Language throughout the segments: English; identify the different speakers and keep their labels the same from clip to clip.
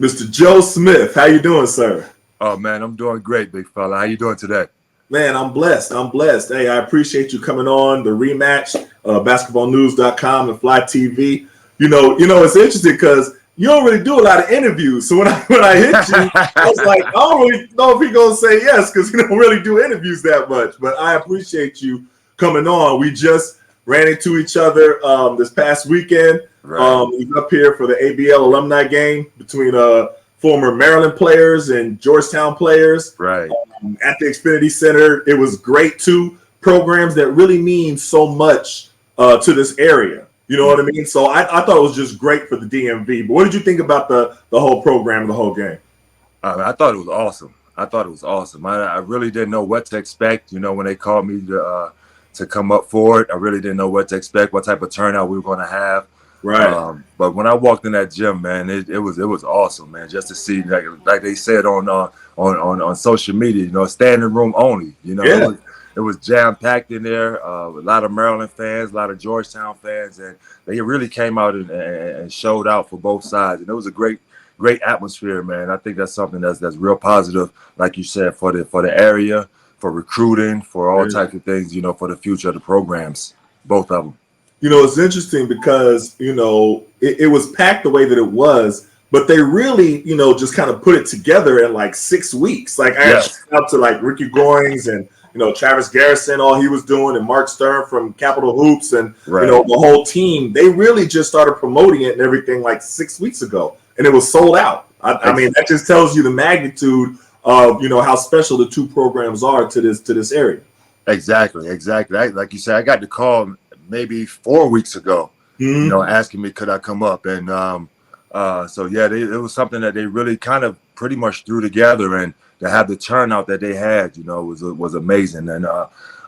Speaker 1: Mr. Joe Smith. How you doing, sir?
Speaker 2: Oh man, I'm doing great, big fella. How you doing today?
Speaker 1: Man, I'm blessed. I'm blessed. Hey, I appreciate you coming on the Rematch, basketballnews.com and Fly TV. It's interesting because you don't really do a lot of interviews. So when I hit you, I was like, I don't really know if he's gonna say yes because you don't really do interviews that much. But I appreciate you coming on. We just ran into each other this past weekend.
Speaker 2: Right.
Speaker 1: He's up here for the ABL alumni game between former Maryland players and Georgetown players.
Speaker 2: Right.
Speaker 1: At the Xfinity Center. It was great too. Programs that really mean so much to this area. You know what I mean? So I thought it was just great for the DMV. But what did you think about the whole program, the whole game?
Speaker 2: I thought it was awesome. I really didn't know what to expect. When they called me to come up for it, I really didn't know what to expect, what type of turnout we were going to have.
Speaker 1: Right.
Speaker 2: But when I walked in that gym, man, it was awesome, man. Just to see, like they said on social media, standing room only.
Speaker 1: Yeah.
Speaker 2: It was jam packed in there. A lot of Maryland fans, a lot of Georgetown fans, and they really came out and showed out for both sides. And it was a great atmosphere, man. I think that's something that's real positive, like you said, for the area, for recruiting, for all types of things, for the future of the programs, both of them.
Speaker 1: It's interesting because, it was packed the way that it was, but they really, just kind of put it together in like 6 weeks. Like I had out to like Ricky Goings and, Travis Garrison, all he was doing, and Mark Stern from Capital Hoops and, the whole team. They really just started promoting it and everything like 6 weeks ago, and it was sold out. I mean, that just tells you the magnitude of, how special the two programs are to this area.
Speaker 2: Exactly. Like you said, I got the call maybe 4 weeks ago, asking me could I come up, and it was something that they really kind of pretty much threw together, and to have the turnout that they had, was amazing. And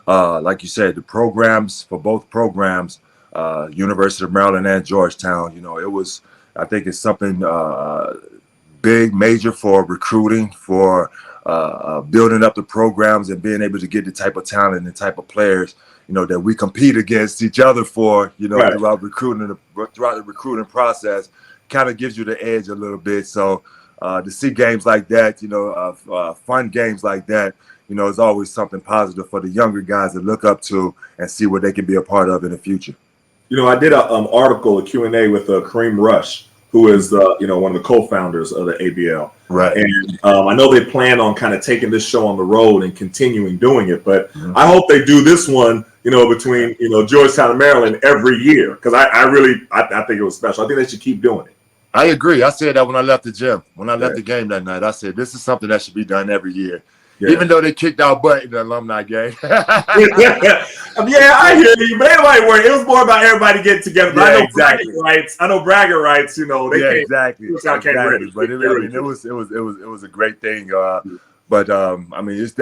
Speaker 2: like you said, the programs for both programs, University of Maryland and Georgetown, I think it's something big, major for recruiting, for building up the programs and being able to get the type of talent and type of players that we compete against each other for, throughout the recruiting process, kind of gives you the edge a little bit. So to see games like that, fun games like that, is always something positive for the younger guys to look up to and see what they can be a part of in the future.
Speaker 1: I did a article, a Q&A with Kareem Rush, who is one of the co-founders of the ABL.
Speaker 2: Right.
Speaker 1: And I know they plan on kind of taking this show on the road and continuing doing it, but I hope they do this one, between, Georgetown and Maryland every year, because I think it was special. I think they should keep doing it.
Speaker 2: I agree. I said that when I left the gym, when I left the game that night. I said, this is something that should be done every year. Yeah. Even though they kicked our butt in the alumni game.
Speaker 1: I hear you. But anyway, it was more about everybody getting together. But I know bragging rights. They can't.
Speaker 2: Exactly. But it was a great thing. I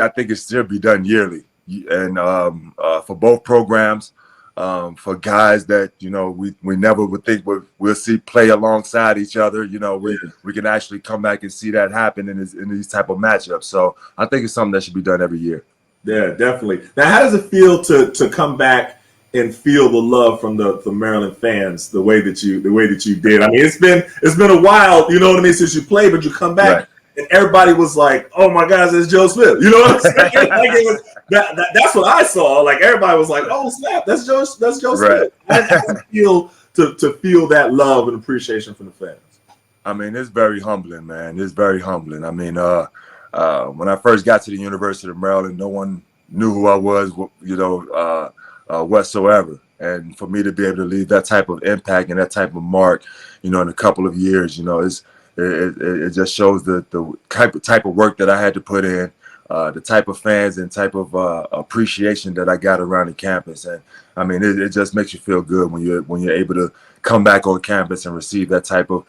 Speaker 2: think it should be done yearly, and for both programs. For guys that we never would think we'll see play alongside each other, we can actually come back and see that happen in these type of matchups. So I think it's something that should be done every year.
Speaker 1: Yeah, definitely. Now, how does it feel to come back and feel the love from the Maryland fans the way that you did? I mean, it's been a while, since you played, but you come back. Right. And everybody was like, "Oh my gosh, it's Joe Smith." You know what I'm saying? That's what I saw. Like everybody was like, "Oh snap, that's Joe Smith." How does it feel to feel that love and appreciation from the fans?
Speaker 2: I mean, it's very humbling, man. It's very humbling. I mean, when I first got to the University of Maryland, no one knew who I was, whatsoever. And for me to be able to leave that type of impact and that type of mark, in a couple of years, it just shows the type of work that I had to put in, the type of fans and type of appreciation that I got around the campus. And I mean, it just makes you feel good when you're able to come back on campus and receive that type of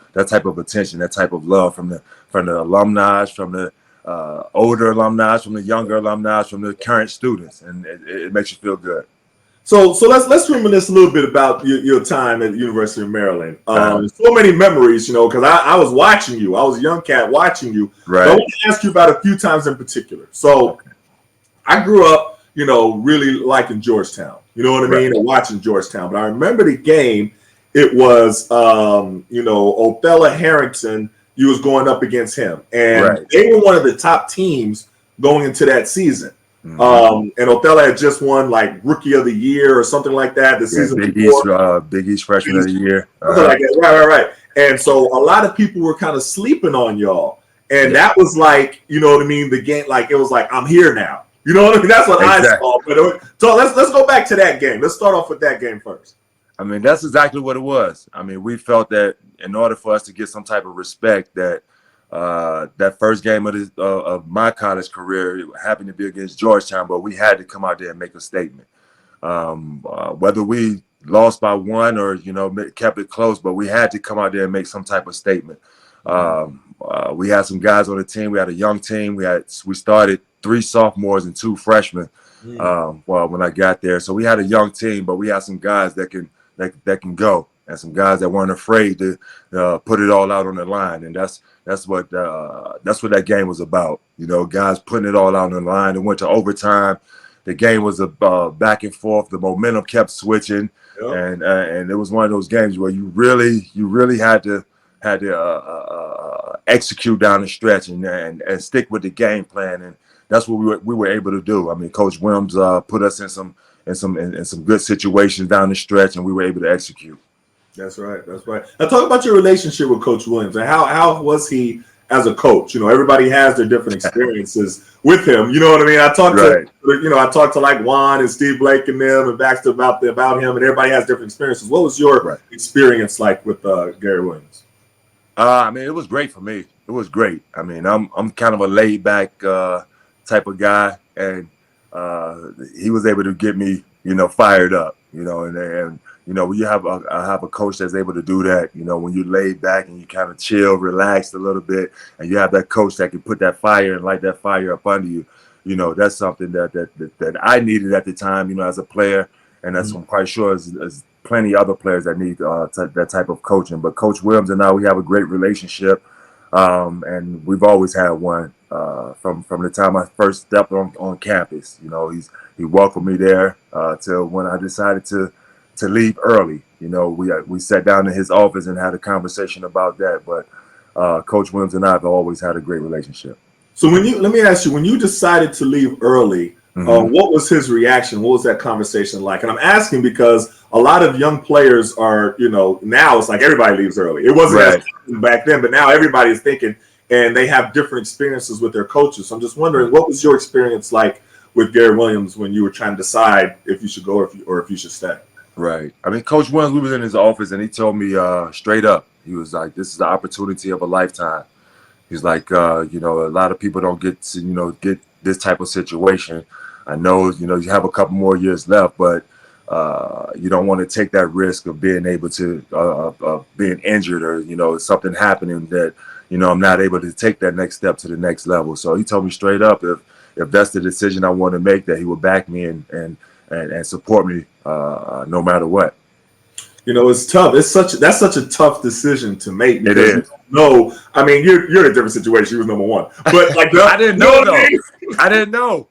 Speaker 2: attention, that type of love from the alumni, from the older alumni, from the younger alumni, from the current students, and it makes you feel good.
Speaker 1: So let's reminisce a little bit about your time at the University of Maryland. So many memories, because I was watching you. I was a young cat watching you.
Speaker 2: Right.
Speaker 1: So I want to ask you about a few times in particular. So I grew up, really liking Georgetown. You know what I mean? And watching Georgetown. But I remember the game. It was, Othella Harrington you was going up against him, and
Speaker 2: Right.
Speaker 1: they were one of the top teams going into that season. And Othello had just won like Rookie of the Year or something like that the season before.
Speaker 2: Big East Freshman of the Year.
Speaker 1: Something like that. Right. And so a lot of people were kind of sleeping on y'all. And that was like, you know what I mean? The game, like, it was like, I'm here now. You know what I mean? That's what I saw. But so let's go back to that game. Let's start off with that game first.
Speaker 2: I mean, that's exactly what it was. I mean, we felt that in order for us to get some type of respect, that that first game of my college career, it happened to be against Georgetown, but we had to come out there and make a statement. Whether we lost by one or, you know, kept it close, but we had to come out there and make some type of statement. We had some guys on the team. We had a young team. We started 3 sophomores and 2 freshmen. When I got there, so we had a young team, but we had some guys that can go, and some guys that weren't afraid to put it all out on the line, and that's what that game was about. You know, guys putting it all out on the line. It went to overtime. The game was back and forth. The momentum kept switching, and it was one of those games where you really had to execute down the stretch and stick with the game plan, and that's what we were able to do. I mean, Coach Williams put us in some good situations down the stretch, and we were able to execute.
Speaker 1: That's right. Now talk about your relationship with Coach Williams and how was he as a coach? You know, everybody has their different experiences with him. You know what I mean? I talked to like Juan and Steve Blake and them and Baxter about him, and everybody has different experiences. What was your experience like with Gary Williams?
Speaker 2: I mean, it was great for me. It was great. I mean, I'm kind of a laid back type of guy, and he was able to get me, you know, fired up, you know, and you know, when you have a coach that's able to do that, you know, when you laid back and you kind of chill, relaxed a little bit, and you have that coach that can put that fire and light that fire up under you, you know, that's something that I needed at the time, you know, as a player, and that's I'm quite sure is plenty of other players that need that type of coaching. But Coach Williams and I, we have a great relationship, and we've always had one from the time I first stepped on campus. You know, he welcomed me there till when I decided to leave early. You know, we sat down in his office and had a conversation about that. But Coach Williams and I have always had a great relationship.
Speaker 1: So let me ask you, when you decided to leave early, what was his reaction? What was that conversation like? And I'm asking because a lot of young players are, you know, now it's like everybody leaves early. It wasn't as back then, but now everybody is thinking, and they have different experiences with their coaches. So I'm just wondering, what was your experience like with Gary Williams when you were trying to decide if you should go or if you should stay?
Speaker 2: Right. I mean, Coach Williams, we was in his office, and he told me straight up, he was like, "This is the opportunity of a lifetime." He's like, you know, a lot of people don't get to, you know, get this type of situation. I know, you know, you have a couple more years left, but you don't want to take that risk of being able to being injured or, you know, something happening that, you know, I'm not able to take that next step to the next level. So he told me straight up, if that's the decision I want to make, that he would back me and support me no matter what.
Speaker 1: You know, it's tough. That's such a tough decision to make.
Speaker 2: It is.
Speaker 1: No, I mean, you're in a different situation. You was number one, but like
Speaker 2: I didn't know though. I didn't know.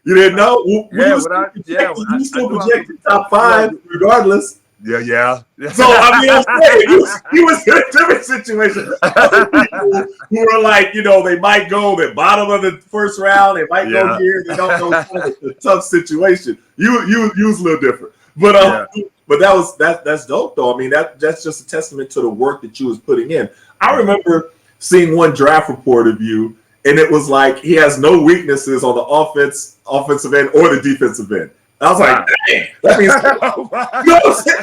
Speaker 1: You didn't know?
Speaker 2: You
Speaker 1: still projected top 5 regardless.
Speaker 2: Yeah.
Speaker 1: So I mean, I'm saying he was in a different situation. Other people who are like, you know, they might go the bottom of the first round, they might go here, they don't know. It's a tough situation. You was a little different, but that's dope though. I mean, that's just a testament to the work that you was putting in. I remember seeing one draft report of you, and it was like he has no weaknesses on the offensive end or the defensive end. I was like, dang, that means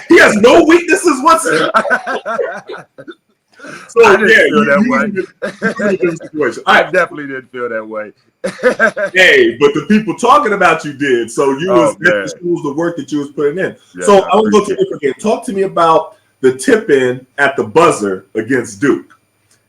Speaker 1: he has no weaknesses whatsoever. So
Speaker 2: I didn't feel that way. I definitely didn't feel that way.
Speaker 1: Hey, but the people talking about you did. So you was the work that you was putting in. Yeah, so I want to go to a different game. Talk to me about the tip-in at the buzzer against Duke.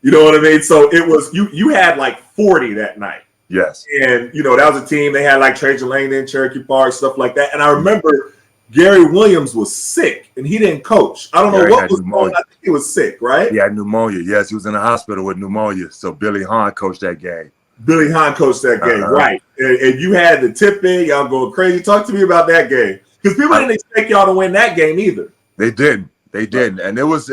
Speaker 1: You know what I mean? So it was you had like 40 that night.
Speaker 2: Yes.
Speaker 1: And, you know, that was a team. They had like Trajan Langdon, Cherokee Park, stuff like that. And I remember Gary Williams was sick and he didn't coach. I don't know what was going on. I think he was sick, right?
Speaker 2: He had pneumonia. Yes, he was in the hospital with pneumonia. So Billy Hahn coached that game.
Speaker 1: Right. And you had the tip in. Y'all going crazy. Talk to me about that game. Because people didn't expect y'all to win that game either.
Speaker 2: They didn't. They didn't, and it was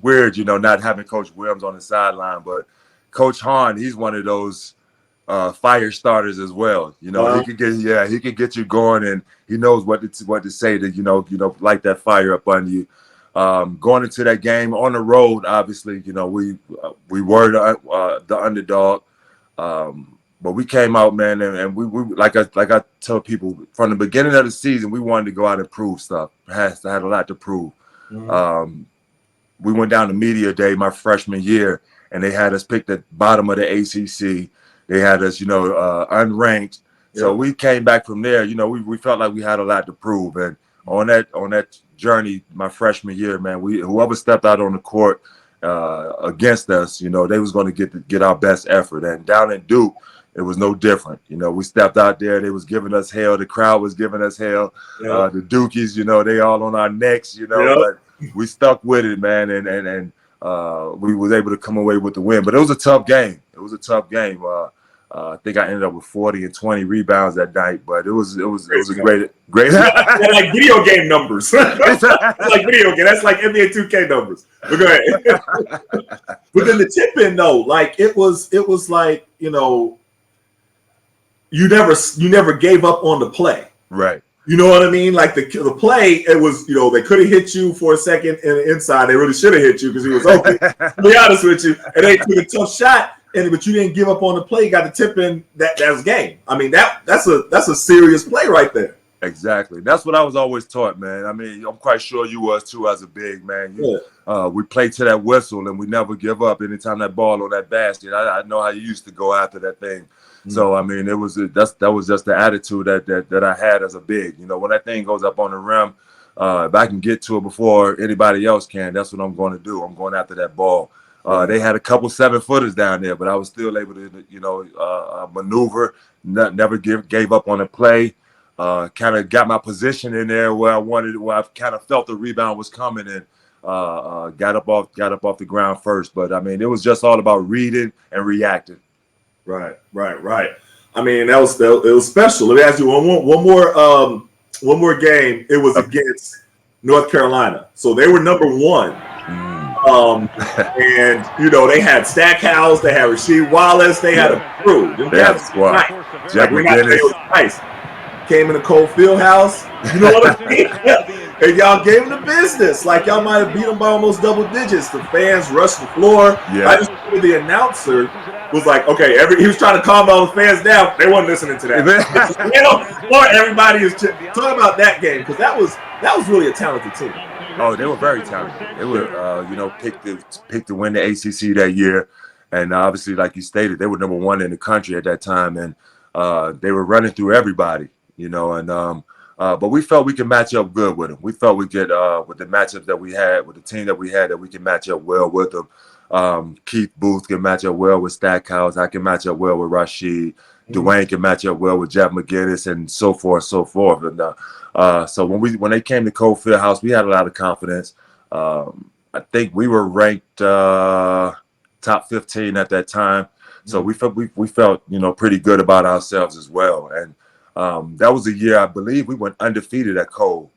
Speaker 2: weird, you know, not having Coach Williams on the sideline. But Coach Hahn, he's one of those fire starters as well. You know, he could get you going, and he knows what to say to you know light that fire up on you. Going into that game on the road, obviously, you know, we were the underdog. But we came out, man, and we like I tell people from the beginning of the season, we wanted to go out and prove stuff. Had a lot to prove. Mm-hmm. We went down to media day my freshman year, and they had us pick the bottom of the ACC. They had us, you know, unranked. Yeah. So we came back from there. You know, we felt like we had a lot to prove, and on that journey, my freshman year, man, whoever stepped out on the court against us, you know, they was going to get our best effort. And down in Duke, it was no different. You know, we stepped out there. They was giving us hell. The crowd was giving us hell. Yeah. The Dukies, you know, they all on our necks, you know. Yeah. But we stuck with it, man, and we was able to come away with the win. But it was a tough game. I think I ended up with 40 and 20 rebounds that night. But it was a great.
Speaker 1: Like video game numbers. It's like video game. That's like NBA 2K numbers. But go ahead. But then the tip in though, like it was like, you know, you never gave up on the play.
Speaker 2: Right.
Speaker 1: You know what I mean? Like the play, it was, you know, they could have hit you for a second in the inside. They really should have hit you because he was open. To be honest with you. And they took a tough shot, but you didn't give up on the play. You got the tip in, that's game. I mean, that's a serious play right there.
Speaker 2: Exactly. That's what I was always taught, man. I mean, I'm quite sure you was too as a big man. We play to that whistle and we never give up. Anytime that ball on that basket, I know how you used to go after that thing. Mm-hmm. So I mean, that was just the attitude that I had as a big. You know, when that thing goes up on the rim, if I can get to it before anybody else can, that's what I'm going to do. I'm going after that ball. They had a couple 7-footers down there, but I was still able to, you know, maneuver. Never gave up on a play. Kind of got my position in there where I kind of felt the rebound was coming, and got up off the ground first. But I mean, it was just all about reading and reacting.
Speaker 1: Right. I mean, it was special. Let me ask you one more game. It was against North Carolina, so they were number 1. And you know they had Stackhouse, they had Rasheed Wallace, they had a crew.
Speaker 2: They had a squad. Jack McGinnis.
Speaker 1: Nice. Came in the Cole Fieldhouse. You know what I mean? And y'all gave them the business. Like y'all might have beat them by almost double digits. The fans rushed the floor. Yeah. I just remember the announcer was like, okay, he was trying to calm all the fans down. They weren't listening to that. Everybody is talking about that game because that was really a talented team.
Speaker 2: Oh, they were very talented. They were, you know, picked to win the ACC that year, and obviously, like you stated, they were number 1 in the country at that time, and they were running through everybody, you know. And but we felt we could match up good with them. We felt we could, with the matchups that we had, with the team that we had, that we could match up well with them. Keith Booth can match up well with Stackhouse. I can match up well with Rasheed. Dwayne can match up well with Jack McGinnis, and so forth, so forth. And so when they came to Cole Fieldhouse, we had a lot of confidence. I think we were ranked top 15 at that time, so we felt you know pretty good about ourselves as well. And that was a year I believe we went undefeated at Cole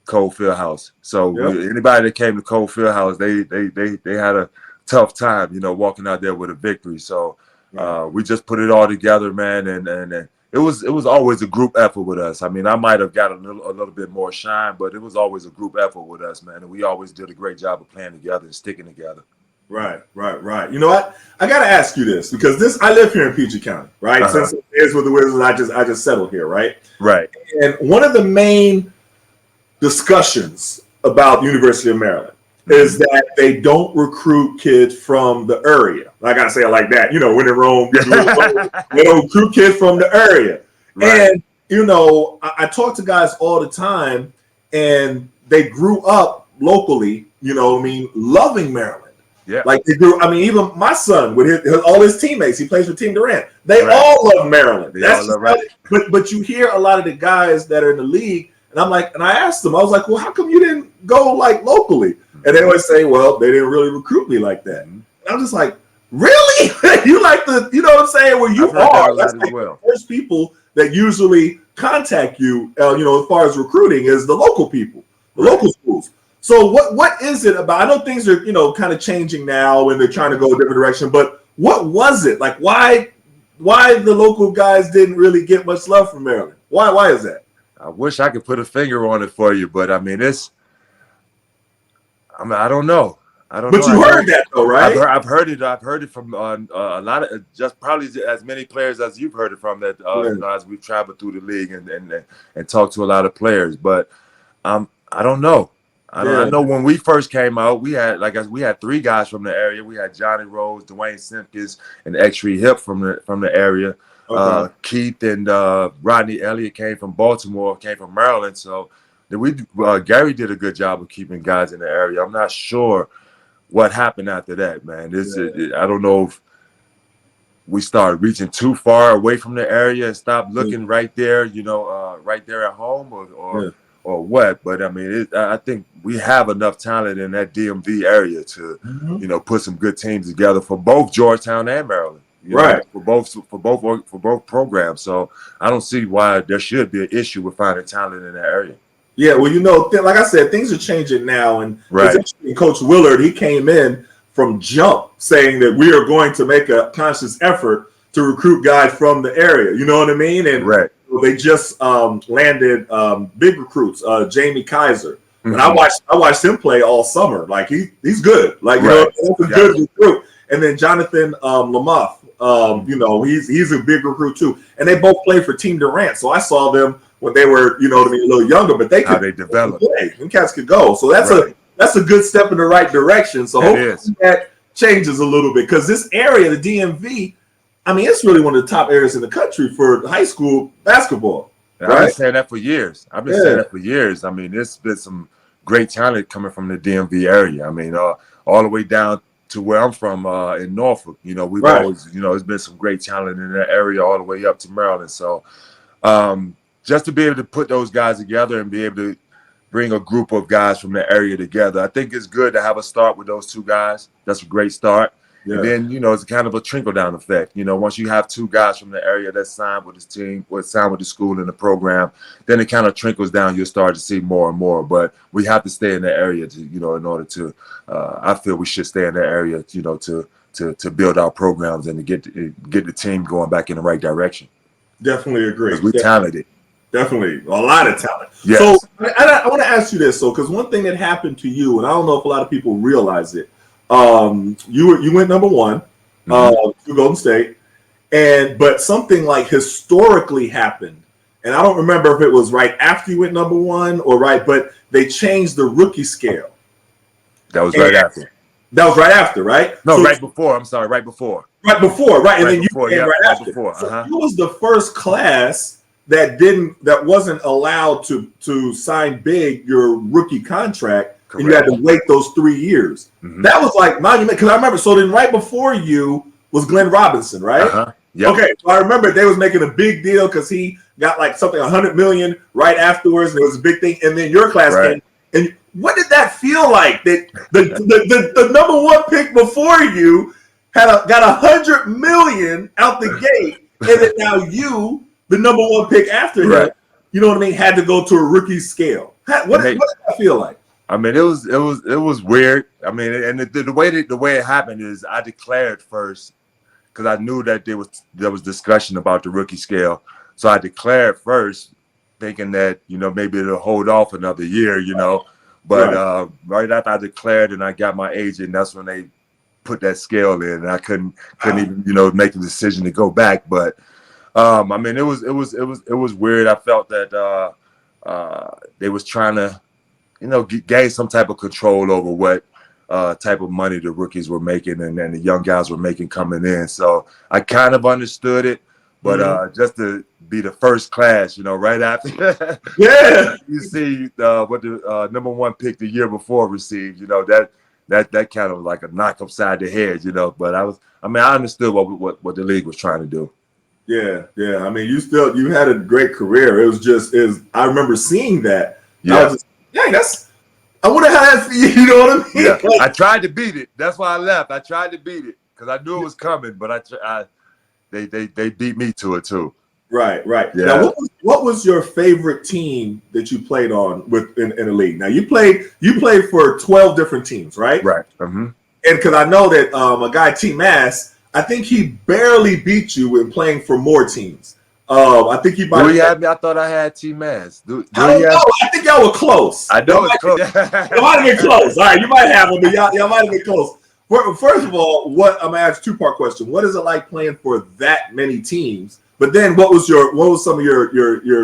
Speaker 2: Fieldhouse. So anybody that came to Cole Fieldhouse, they had a tough time, you know, walking out there with a victory. So we just put it all together, man, and it was always a group effort with us. I mean, I might have got a little bit more shine, but it was always a group effort with us, man. And we always did a great job of playing together and sticking together.
Speaker 1: Right. You know what? I got to ask you this because I live here in Peachtree County, right? Since it is with the Wizards, I just settled here, right?
Speaker 2: Right.
Speaker 1: And one of the main discussions about the University of Maryland is that they don't recruit kids from the area. I got to say it like that. You know, when in Rome, they don't recruit kids from the area. Right. And, you know, I talk to guys all the time, and they grew up locally, you know what I mean, loving Maryland.
Speaker 2: Yeah.
Speaker 1: Like they grew, I mean, even my son with all his teammates, he plays for Team Durant. They all love Maryland. But you hear a lot of the guys that are in the league, and I'm like, and I asked them, I was like, well, how come you didn't go like locally? And they always say, well, they didn't really recruit me like that. And I'm just like, really? You like you know what I'm saying? Where you are, that's like the first people that usually contact you, you know, as far as recruiting is the local people, the local schools. So what is it about? I know things are, kind of changing now and they're trying to go a different direction, but what was it? Like why the local guys didn't really get much love from Maryland? Why is that?
Speaker 2: I wish I could put a finger on it for you, but I mean I don't know. I don't
Speaker 1: But
Speaker 2: know.
Speaker 1: you heard that though, right?
Speaker 2: I've heard it. I've heard it from a lot of just probably as many players as you've heard it from. That as we've traveled through the league and talked to a lot of players. But I don't know. I know when we first came out, we had three guys from the area. We had Johnny Rose, Dwayne Simpkins, and X-Tree Hip from the area. Okay. Keith and Rodney Elliott came from Baltimore, came from Maryland. So Gary did a good job of keeping guys in the area. I'm not sure what happened after that, man. I don't know if we started reaching too far away from the area and stopped looking right there, right there at home, or what. But I mean, I think we have enough talent in that DMV area to, put some good teams together for both Georgetown and Maryland. For both programs. So I don't see why there should be an issue with finding talent in that area.
Speaker 1: Yeah, well, like I said, things are changing now, and Coach Willard, he came in from jump saying that we are going to make a conscious effort to recruit guys from the area. You know what I mean? And they just landed big recruits, Jamie Kaiser, and I watched him play all summer. Like he's good. Like that's a good recruit. And then Jonathan Lamoth, he's a big recruit too, and they both played for Team Durant. So I saw them when they were, a little younger, but they develop. Them cats could go. So that's a good step in the right direction. So hopefully that changes a little bit, because this area, the DMV, I mean, it's really one of the top areas in the country for high school basketball.
Speaker 2: Right? I've been saying that for years. I mean, there's been some great talent coming from the DMV area. I mean, all the way down to where I'm from in Norfolk. We've always, there's been some great talent in that area all the way up to Maryland. So just to be able to put those guys together and be able to bring a group of guys from the area together, I think it's good to have a start with those two guys. That's a great start. Yeah. And then, it's kind of a trickle-down effect. Once you have two guys from the area that signed with this team, or signed with the school and the program, then it kind of trickles down. You'll start to see more and more. But we have to stay in the area to, in order to, I feel we should stay in the area, to build our programs and to get the team going back in the right direction.
Speaker 1: Definitely agree.
Speaker 2: Because we're talented.
Speaker 1: Definitely. A lot of talent.
Speaker 2: Yes.
Speaker 1: So I want to ask you this, because one thing that happened to you, and I don't know if a lot of people realize it, you went number one to Golden State, but something like historically happened, and I don't remember if it was right after you went number one but they changed the rookie scale.
Speaker 2: That was right after.
Speaker 1: That was right after, right?
Speaker 2: No, right before. I'm sorry, right before.
Speaker 1: Right before, right, and then you came right after. So you was the first class that wasn't allowed to sign big your rookie contract. Correct. And you had to wait those 3 years. That was like monument, because I remember. So then, right before you was Glenn Robinson, right? Yep. Okay, so I remember they was making a big deal because he got like something $100 million right afterwards, and it was a big thing. And then your class came. And what did that feel like? That the number one pick before you got $100 million out the gate, and then now you, the number one pick after him, you know what I mean, had to go to a rookie scale. What did that feel like?
Speaker 2: I mean, it was weird. I mean, and the way it happened is I declared first, because I knew that there was discussion about the rookie scale. So I declared first, thinking that maybe it'll hold off another year, But right after I declared and I got my agent, that's when they put that scale in, and I couldn't even make the decision to go back. But I mean, it was weird. I felt that they was trying to gain some type of control over what type of money the rookies were making and the young guys were making coming in. So I kind of understood it, but just to be the first class, right after, you see what the number one pick the year before received, that kind of like a knock upside the head, But I understood what the league was trying to do.
Speaker 1: Yeah. I mean, you had a great career. It was I remember seeing that.
Speaker 2: Yeah.
Speaker 1: I was just, dang, I wonder how that feels. You know what I mean?
Speaker 2: Yeah. I tried to beat it. That's why I left. I tried to beat it because I knew it was coming, but they beat me to it too.
Speaker 1: Right.
Speaker 2: Yeah.
Speaker 1: Now, what was your favorite team that you played on with in the league? Now you played for 12 different teams, right?
Speaker 2: Right.
Speaker 1: And because I know that a guy T Mass, I think he barely beat you when playing for more teams. I think he might.
Speaker 2: Do he have me? I thought I had T Mass.
Speaker 1: I don't know. I think y'all were close.
Speaker 2: I know it's close.
Speaker 1: You might have been close. All right, you might have him, but y'all might have been close. First of all, I'm gonna ask a two-part question. What is it like playing for that many teams? But then, what was some of your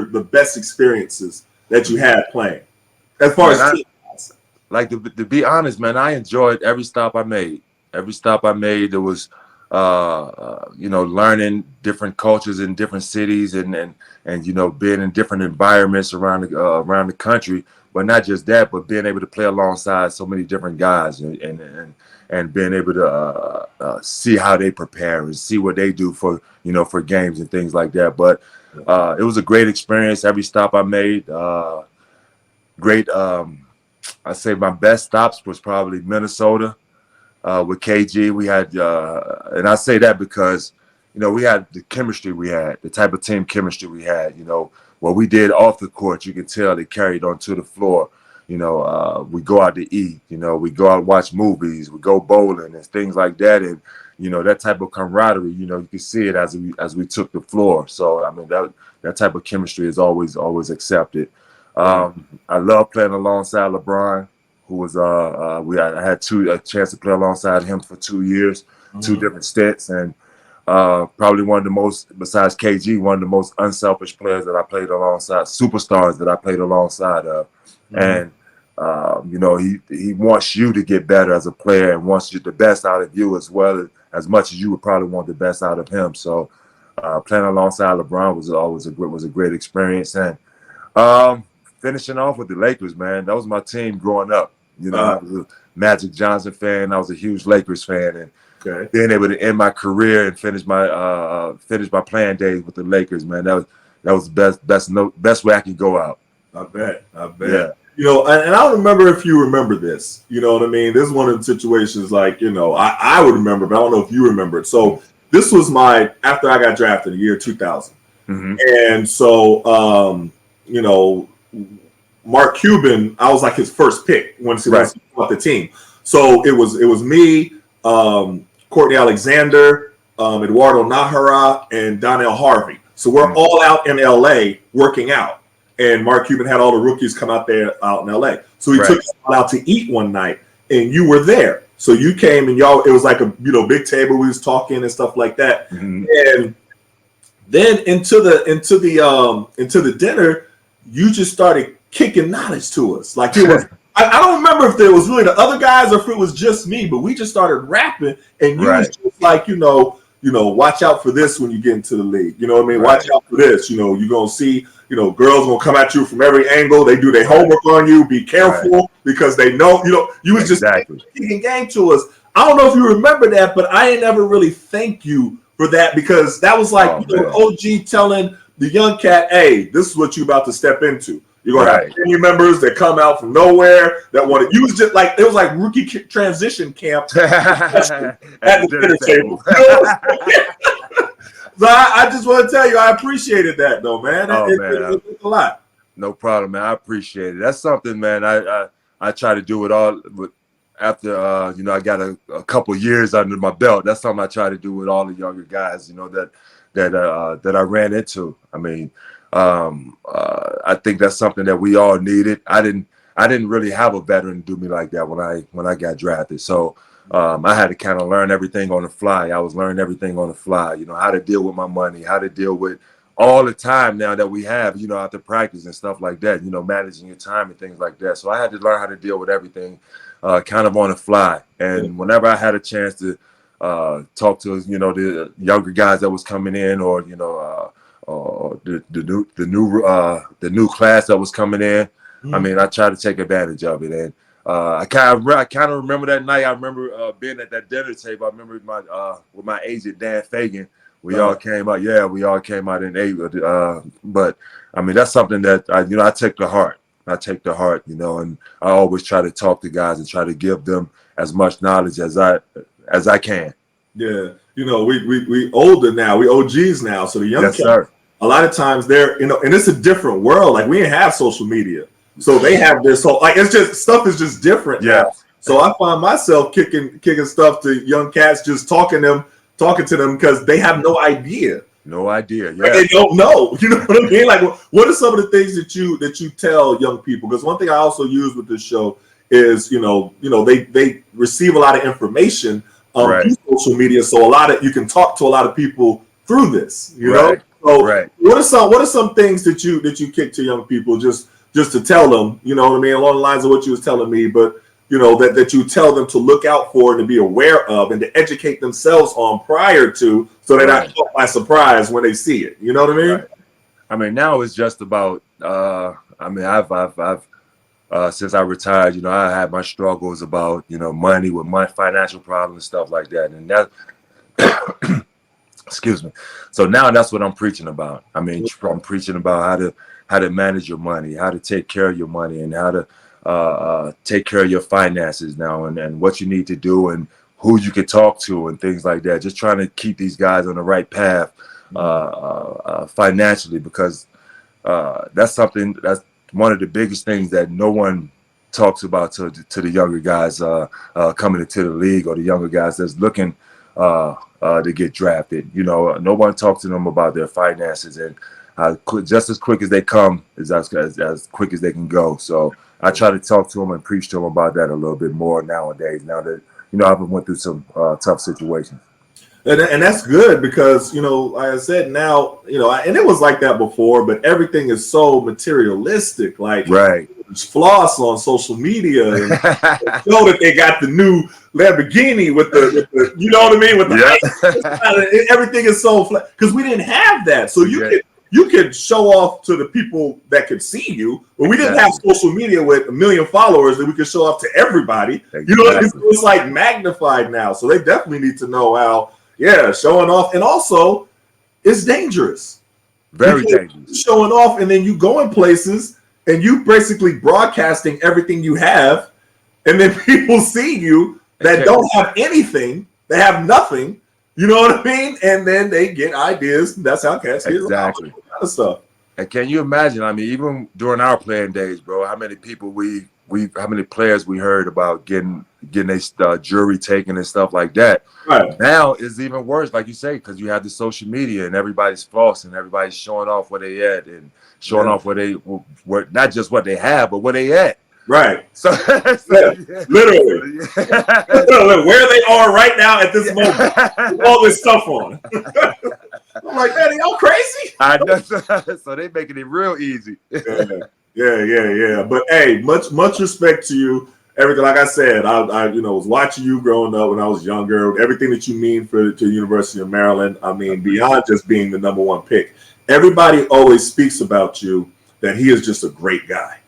Speaker 1: the best experiences that you had playing, as far as teams?
Speaker 2: Like to be honest, man, I enjoyed every stop I made. Every stop I made, there was, learning different cultures in different cities and being in different environments around the country. But not just that, but being able to play alongside so many different guys and being able to see how they prepare and see what they do for games and things like that. But it was a great experience. Every stop I made, great. I say my best stops was probably Minnesota with KG. We had, and I say that because we had the chemistry we had, the type of team chemistry we had. What we did off the court, you can tell they carried onto the floor. We go out to eat, we go out and watch movies, we go bowling and things like that. And, that type of camaraderie, you can see it as we took the floor. So, I mean, that type of chemistry is always accepted. I love playing alongside LeBron, who was, I had a chance to play alongside him for 2 years, 2 different stints. And probably one of the most, besides KG, one of the most unselfish players that I played alongside, superstars that I played alongside of. And, he wants you to get better as a player and wants you the best out of you as much as you would probably want the best out of him. So playing alongside LeBron was a great experience. And finishing off with the Lakers, man, that was my team growing up. I was a Magic Johnson fan. I was a huge Lakers fan. And being able to end my career and finish my playing days with the Lakers, man, that was the best way I could go out.
Speaker 1: I bet. Yeah. And I don't remember if you remember this. You know what I mean? This is one of the situations like, I would remember, but I don't know if you remember it. So this was after I got drafted in the year 2000. And so, Mark Cuban, I was like his first pick once he bought the team. So it was me, Courtney Alexander, Eduardo Nahara, and Donnell Harvey. So we're all out in LA working out. And Mark Cuban had all the rookies come out in LA. So he took us all out to eat one night, and you were there. So you came and y'all, it was like a big table. We was talking and stuff like that. And then into the dinner, you just started kicking knowledge to us. Like it was, I don't remember if there was really the other guys or if it was just me, but we just started rapping, and you was just like, watch out for this when you get into the league. You know what I mean? Watch out for this. You're gonna see, girls gonna come at you from every angle. They do their homework on you. Be careful because they know, you was just kicking game to us. I don't know if you remember that, but I ain't ever really thank you for that, because that was like OG telling the young cat, hey, this is what you about to step into. You're gonna have family members that come out from nowhere that want to use it. Like it was like rookie transition camp at the dinner table. So I just want to tell you, I appreciated that though, man. It's a lot.
Speaker 2: No problem, man. I appreciate it. That's something, man. I try to do it all after I got a couple years under my belt. That's something I try to do with all the younger guys, that I ran into. I mean, I think that's something that we all needed. I didn't really have a veteran do me like that when I got drafted. So I had to kind of learn everything on the fly. I was learning everything on the fly, how to deal with my money, how to deal with all the time now that we have, after practice and stuff like that, managing your time and things like that. So I had to learn how to deal with everything kind of on the fly. And whenever I had a chance to talk to, the younger guys that was coming in, or, the new class that was coming in, I mean, I tried to take advantage of it. And I kind of remember that night. I remember being at that dinner table. I remember with my agent Dan Fagan. We all came out. Yeah, we all came out and ate. But I mean, that's something that I take to heart. I take to heart, and I always try to talk to guys and try to give them as much knowledge as I can.
Speaker 1: Yeah, we older now. We OGs now. So the young
Speaker 2: yes, sir.
Speaker 1: a lot of times they're, you know, and it's a different world. Like we didn't have social media. So they have this whole, like, it's just, stuff is just different now. So I find myself kicking stuff to young cats, just talking to them because they have no idea.
Speaker 2: No idea. Yeah.
Speaker 1: Like they don't know. You know what I mean? Like, what are some of the things that you tell young people? Because one thing I also use with this show is, they receive a lot of information through social media. So you can talk to a lot of people through this, you know? So what are some things that you kick to young people just to tell them, you know what I mean, along the lines of what you was telling me, but you know, that you tell them to look out for and to be aware of and to educate themselves on prior to, so they're not caught by surprise when they see it. You know what I mean?
Speaker 2: I mean, now it's just about, I mean, I've since I retired, you know, I had my struggles about, you know, money with my financial problems and stuff like that. And that, excuse me. So now that's what I'm preaching about. I mean, I'm preaching about how to manage your money, how to take care of your money, and how to take care of your finances now, and what you need to do and who you can talk to and things like that. Just trying to keep these guys on the right path financially, because that's one of the biggest things that no one talks about to the younger guys coming into the league, or the younger guys that's looking to get drafted. You know, no one talks to them about their finances, and just as quick as they come is as quick as they can go. So I try to talk to them and preach to them about that a little bit more nowadays, now that, you know, I've went through some tough situations.
Speaker 1: And that's good, because, you know, like I said, now, you know, and it was like that before, but everything is so materialistic. Like, there's floss on social media, and know that they got the new Lamborghini with the you know what I mean, with the everything is so flat, because we didn't have that. So you could show off to the people that could see you, but we didn't have social media with 1 million followers that we could show off to everybody. You know what I mean? It's like magnified now. So they definitely need to know how, showing off. And also, it's dangerous.
Speaker 2: Very dangerous.
Speaker 1: Showing off, and then you go in places and you basically broadcasting everything you have, and then people see you that don't have anything. They have nothing. You know what I mean? And then they get ideas. That's how cats get around kind of stuff.
Speaker 2: And can you imagine? I mean, even during our playing days, bro, how many people how many players we heard about getting their jewelry taken and stuff like that.
Speaker 1: Right.
Speaker 2: Now it's even worse, like you say, because you have the social media and everybody's false and everybody's showing off where they at and showing off where not just what they have, but where they at.
Speaker 1: Right.
Speaker 2: So
Speaker 1: literally. Where they are right now at this moment. With all this stuff on. I'm like, man, are y'all crazy?
Speaker 2: I know. So they making it real easy.
Speaker 1: Yeah. But hey, much respect to you. Everything, like I said, I was watching you growing up when I was younger. Everything that you mean to the University of Maryland. I mean, beyond just being the #1 pick, everybody always speaks about you that he is just a great guy.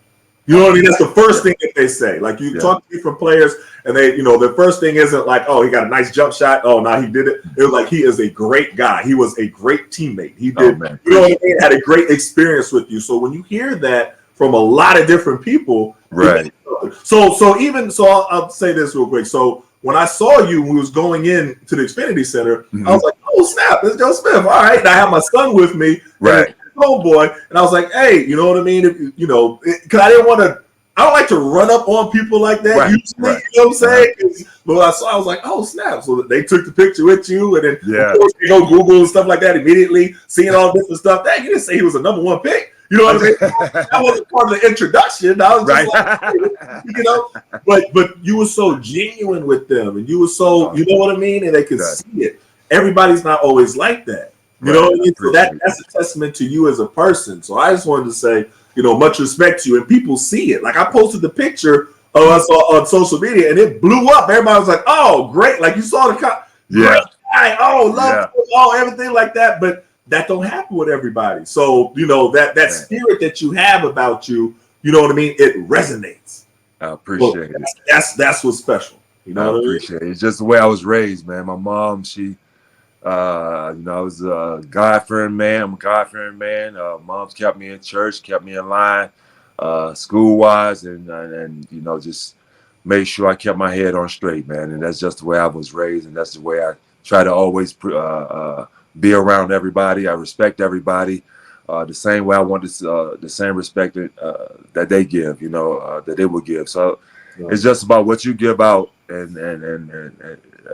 Speaker 1: You know what I mean? That's the first thing that they say. Like, you talk to different players, and they, the first thing isn't like, oh, he got a nice jump shot. Oh, now he did it. It was like, he is a great guy. He was a great teammate. He did, you know what I mean? Had a great experience with you. So when you hear that from a lot of different people,
Speaker 2: right?
Speaker 1: So I'll say this real quick. So when I saw you when we was going in to the Xfinity Center, I was like, oh snap, it's Joe Smith. All right, and I have my son with me,
Speaker 2: right?
Speaker 1: Homeboy, and I was like, hey, you know what I mean? If, because I don't like to run up on people like that usually. You know what I'm saying? But I was like, oh snap! So they took the picture with you, and then of course they go Google and stuff like that immediately, seeing all different stuff. Dang, you didn't say he was a #1 pick. You know what I mean? That wasn't part of the introduction. I was just like, but you were so genuine with them, and you were so, you know what I mean? And they could see it. Everybody's not always like that. You know what I mean? So that's a testament to you as a person. So I just wanted to say, much respect to you, and people see it. Like, I posted the picture of us on social media, and it blew up. Everybody was like, "Oh, great!" Like, you saw the great guy. Oh, love, everything like that. But that don't happen with everybody. So that spirit that you have about you, you know what I mean? It resonates.
Speaker 2: I appreciate it.
Speaker 1: That's what's special. You know,
Speaker 2: I appreciate it. It's just the way I was raised, man. My mom, she. I was a God-fearing man. I'm a God-fearing man. Mom's kept me in church, kept me in line, school-wise, and just made sure I kept my head on straight, man. And that's just the way I was raised, and that's the way I try to always be around everybody. I respect everybody. the same way I want this, the same respect that they give, that they will give. So it's just about what you give out, and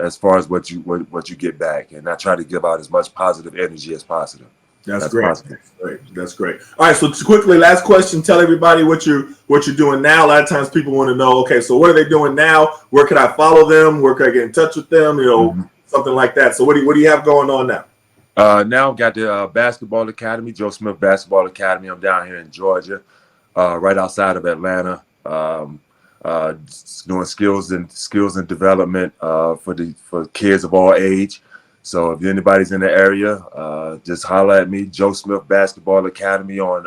Speaker 2: as far as what you get back, and I try to give out as much positive energy as possible.
Speaker 1: That's great. Possible. That's great. That's great. All right. So quickly, last question. Tell everybody what you're doing now. A lot of times people want to know. Okay, so what are they doing now? Where can I follow them? Where can I get in touch with them? Something like that. So what do you have going on now?
Speaker 2: Now I've got the basketball academy, Joe Smith Basketball Academy. I'm down here in Georgia, right outside of Atlanta. Doing skills and development for kids of all age. So if anybody's in the area, just holler at me. Joe Smith Basketball Academy on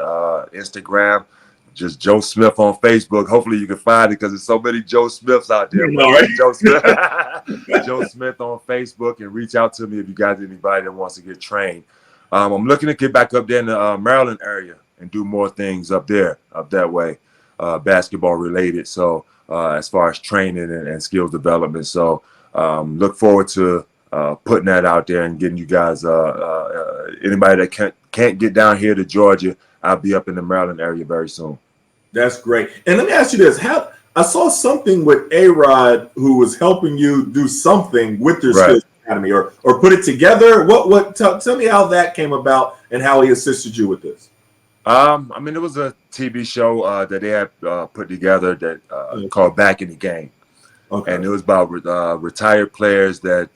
Speaker 2: Instagram. Just Joe Smith on Facebook. Hopefully you can find it because there's so many Joe Smiths out there.
Speaker 1: Right?
Speaker 2: Joe Smith, Joe Smith on Facebook, and reach out to me if you got anybody that wants to get trained. I'm looking to get back up there in the Maryland area and do more things up there, up that way, basketball related. So as far as training and skills development. So look forward to putting that out there and getting you guys, anybody that can't get down here to Georgia, I'll be up in the Maryland area very soon.
Speaker 1: That's great. And let me ask you this. I saw something with A-Rod who was helping you do something with your skills academy or put it together. Tell me how that came about and how he assisted you with this.
Speaker 2: It was a TV show that they had put together that called Back in the Game. Okay. And it was about retired players that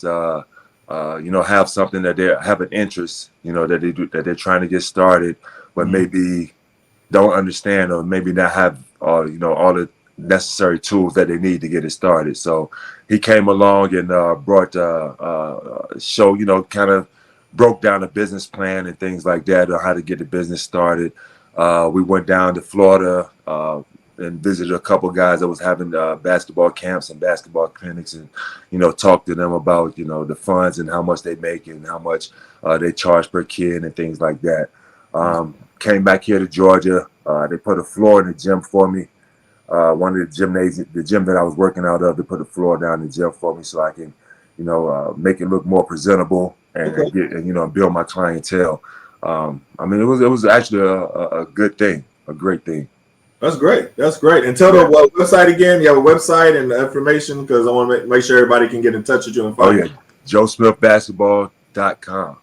Speaker 2: have something that they have an interest, that they're trying to get started, but maybe don't understand or maybe not have all the necessary tools that they need to get it started. So he came along and brought a show, kind of broke down a business plan and things like that, or how to get the business started. We went down to Florida and visited a couple guys that was having basketball camps and basketball clinics, and talked to them about the funds and how much they make and how much they charge per kid and things like that. Came back here to Georgia. They put a floor in the gym for me. One of the gym that I was working out of, they put a floor down in the gym for me so I can make it look more presentable and get build my clientele. It was actually a good thing, a great thing.
Speaker 1: That's great. That's great. And tell the website again. You have a website and information because I want to make sure everybody can get in touch with you and find you.
Speaker 2: JoeSmithBasketball.com.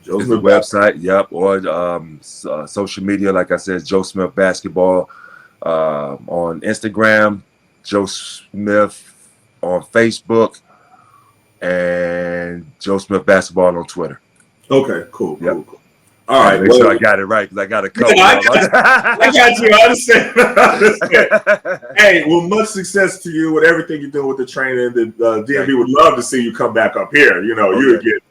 Speaker 2: Joe Smith website. Yep. Or social media, like I said, Joe Smith Basketball on Instagram, Joe Smith on Facebook, and Joe Smith Basketball on Twitter.
Speaker 1: Okay. Cool. Yep. Cool. All right,
Speaker 2: make sure I got it right because I got a couple.
Speaker 1: I got you. I understand. Hey, well, much success to you with everything you're doing with the training. The DMV would love to see you come back up here. You would get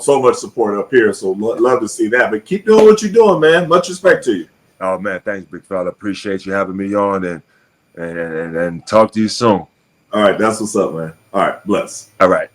Speaker 1: so much support up here. So love to see that. But keep doing what you're doing, man. Much respect to you.
Speaker 2: Oh man, thanks, big fella. Appreciate you having me on and talk to you soon.
Speaker 1: All right, that's what's up, man. All right, bless.
Speaker 2: All right.